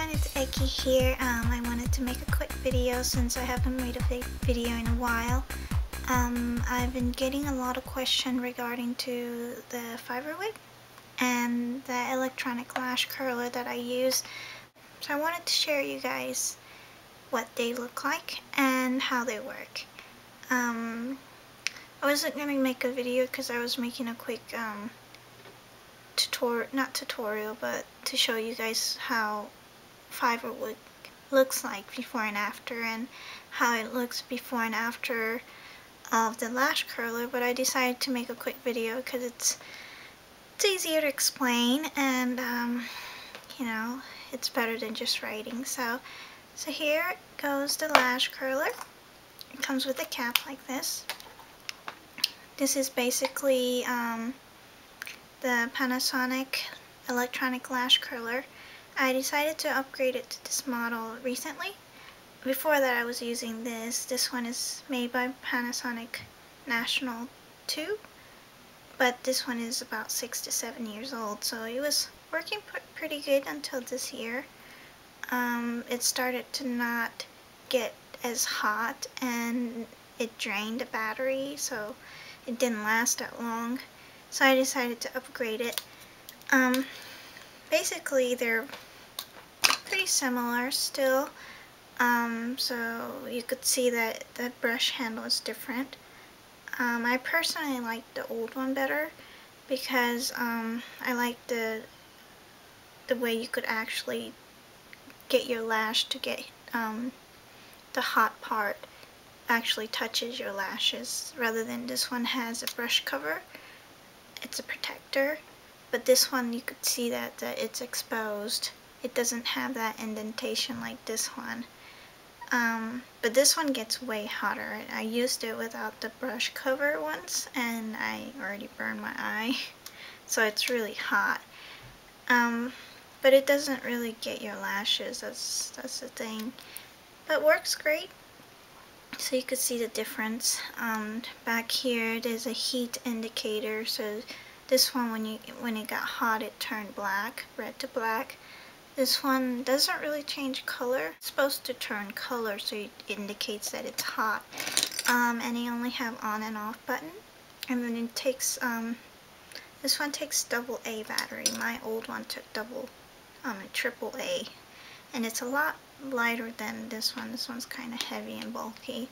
everyone, it's Eki here. I wanted to make a quick video since I haven't made a video in a while. I've been getting a lot of questions regarding to the fiberwig and the electronic lash curler that I use. So I wanted to share you guys what they look like and how they work. I wasn't going to make a video because I was making a quick not tutorial, but to show you guys how fiberwig looks like before and after, and how it looks before and after of the lash curler. But I decided to make a quick video because it's easier to explain, and you know, it's better than just writing. So here goes the lash curler. It comes with a cap like this. This is basically the Panasonic electronic lash curler. I decided to upgrade it to this model recently. Before that I was using this. This one is made by Panasonic National 2, but this one is about 6 to 7 years old, so it was working pretty good until this year. It started to not get as hot and it drained the battery, so it didn't last that long. So I decided to upgrade it. Basically they're pretty similar still. So you could see that the brush handle is different. I personally like the old one better because I like the way you could actually get your lash to get the hot part actually touches your lashes, rather than this one has a brush cover. It's a protector, but this one you could see that it's exposed. It doesn't have that indentation like this one. But this one gets way hotter. I used it without the brush cover once and I already burned my eye, so it's really hot. But it doesn't really get your lashes, that's the thing. But works great. So you could see the difference. Back here there's a heat indicator, so this one when it got hot it turned black, red to black. This one doesn't really change color. It's supposed to turn color, so it indicates that it's hot. And you only have on and off button. And then it takes this one takes AA battery. My old one took AAA, and it's a lot lighter than this one. This one's kind of heavy and bulky.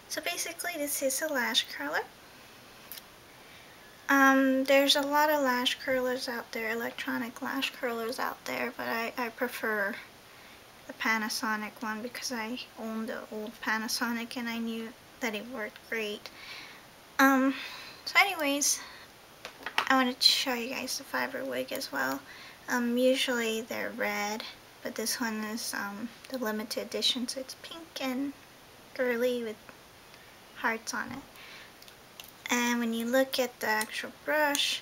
So basically this is a lash curler. There's a lot of lash curlers out there, electronic lash curlers out there, but I prefer the Panasonic one because I owned the old Panasonic and I knew that it worked great. So anyways, I wanted to show you guys the fiberwig as well. Usually they're red, but this one is the limited edition, so it's pink and girly with hearts on it. And when you look at the actual brush,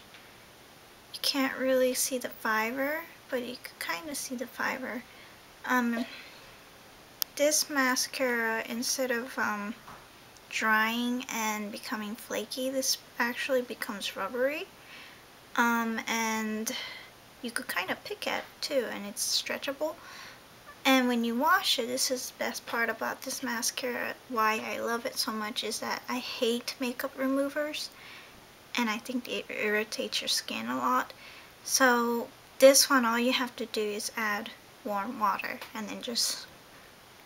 you can't really see the fiber, but you can kind of see the fiber. This mascara, instead of drying and becoming flaky, this actually becomes rubbery. And you could kind of pick at it too, and it's stretchable. And when you wash it, this is the best part about this mascara, why I love it so much, is that I hate makeup removers and I think it irritates your skin a lot. So this one, all you have to do is add warm water and then just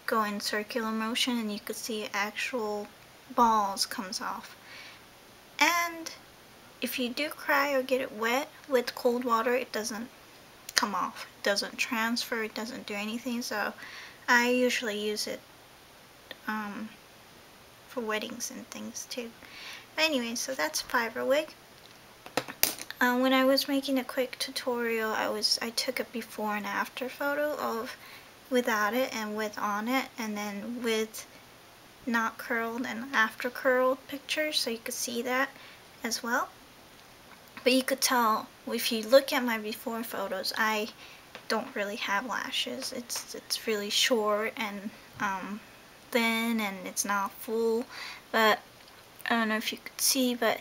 go in circular motion and you could see actual balls comes off. And if you do cry or get it wet with cold water, it doesn't come off. It doesn't transfer, it doesn't do anything. So I usually use it for weddings and things too. But anyway, so that's fiberwig. When I was making a quick tutorial, I took a before and after photo of without it and with on it, and then with not curled and after curled pictures, so you could see that as well. But you could tell if you look at my before photos, I don't really have lashes. It's really short and thin, and it's not full. But I don't know if you could see, but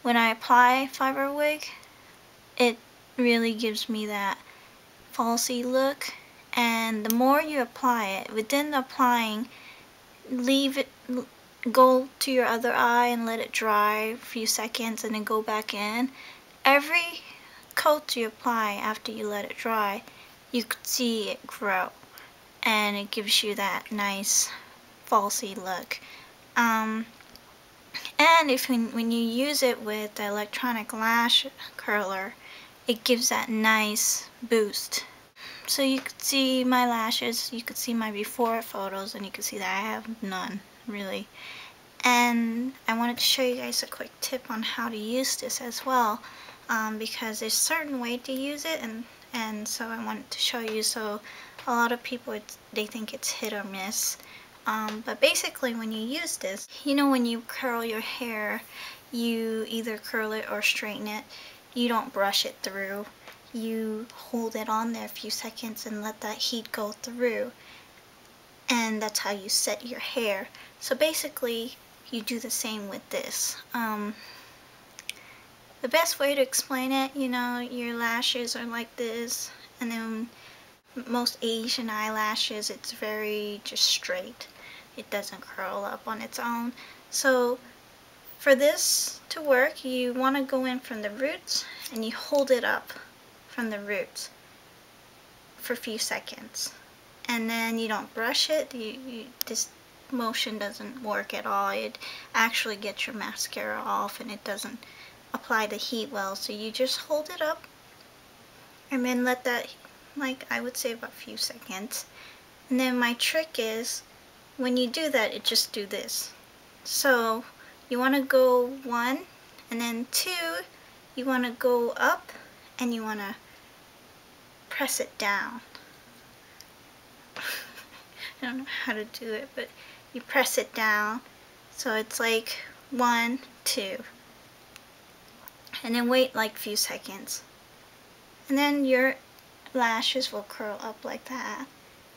when I apply fiberwig, it really gives me that falsy look, and the more you apply it, within the applying, leave it, go to your other eye and let it dry a few seconds and then go back in. Every coat you apply after you let it dry, you could see it grow, and it gives you that nice falsy look. And if when you use it with the electronic lash curler, it gives that nice boost. So you could see my lashes, you could see my before photos, and you can see that I have none, really. And I wanted to show you guys a quick tip on how to use this as well, because there's a certain way to use it, and so I wanted to show you. So a lot of people, they think it's hit or miss. But basically when you use this, you know, when you curl your hair, you either curl it or straighten it. You don't brush it through. You hold it on there a few seconds and let that heat go through. And that's how you set your hair. So basically, you do the same with this. The best way to explain it, you know, your lashes are like this, and then most Asian eyelashes, it's very just straight. It doesn't curl up on its own. So for this to work, you want to go in from the roots and you hold it up from the roots for a few seconds. And then you don't brush it. This motion doesn't work at all. It actually gets your mascara off, and it doesn't apply the heat well. So you just hold it up and then let that, like I would say, about a few seconds. And then my trick is, when you do that, it just do this. So you want to go 1, and then 2, you want to go up and you want to press it down. I don't know how to do it, but you press it down. So it's like 1, 2. And then wait like a few seconds. And then your lashes will curl up like that.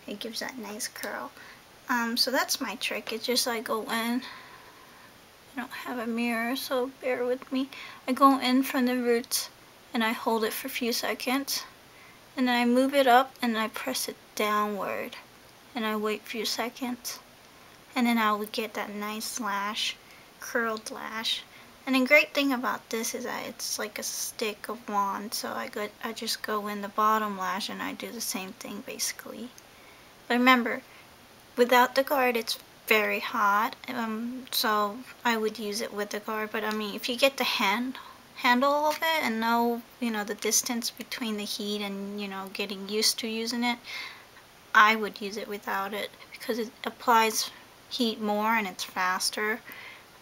It gives that nice curl. So that's my trick. It's just I go in. I don't have a mirror, so bear with me. I go in from the roots and I hold it for a few seconds. And then I move it up and I press it downward. And I wait a few seconds. And then I will get that nice lash, curled lash. And the great thing about this is that it's like a stick of wand. So I just go in the bottom lash and I do the same thing basically. But remember, without the guard, it's very hot. So I would use it with the guard. But I mean, if you get the handle of it and know, you know, the distance between the heat and, you know, getting used to using it, I would use it without it because it applies heat more and it's faster.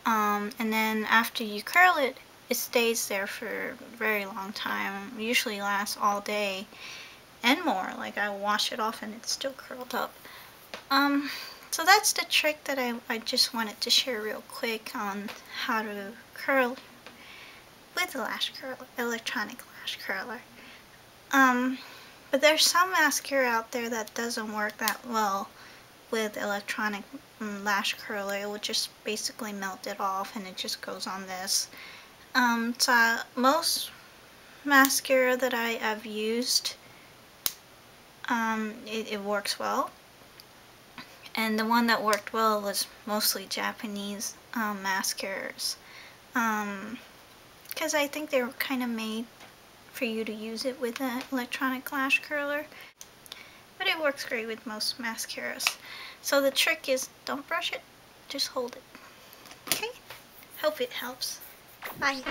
And then after you curl it, it stays there for a very long time. It usually lasts all day and more. Like I wash it off and it's still curled up. So that's the trick that I just wanted to share real quick on how to curl with a lash curler, electronic lash curler. But there's some mascara out there that doesn't work that well with electronic lash curler. It will just basically melt it off and it just goes on this. So most mascara that I've used, it works well. And the one that worked well was mostly Japanese mascaras. Because I think they were kind of made for you to use it with an electronic lash curler. But it works great with most mascaras. So the trick is, don't brush it, just hold it. Okay? Hope it helps. Bye.